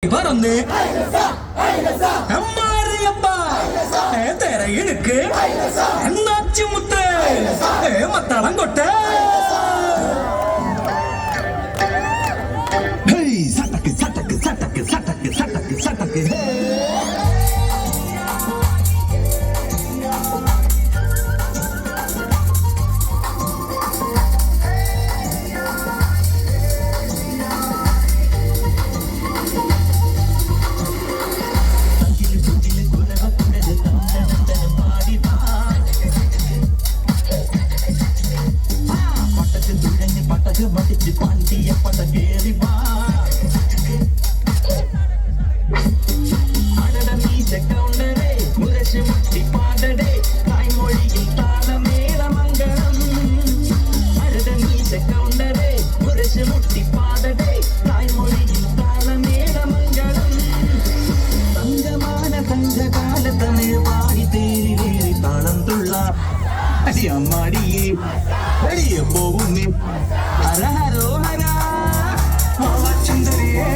പറന്ന് അമ്മാരിയപ്പ തെരയിടുക്ക് എന്നാച്ചുമുത്ത് മത്തളം കൊട്ട സട്ടക്ക് സട്ടക്ക് സട്ടക്ക് സട്ടക്ക് സട്ടക്ക് സട്ടക്ക് മടിച്ച് പാണ്ടിയ പടകേറി വാ അടട മീശ കൗണ്ടരേ മുരശ് മുട്ടി പാടടേ കായ്മൊഴിയിൽ താളമേള മംഗളം അടട മീശ കൗണ്ടരേ മുരശ് മുട്ടി പാടടേ കായ്മൊഴിയിൽ താളമേള മംഗളം തങ്കമാന തങ്കകാല തമിഴ് പാടി തേരിലേറി താളം തുള്ള അടിയമ്മാടിയേ അടിയ പോകുന്നേ ഹര ഹരോ ഹര സുന്ദരിയേ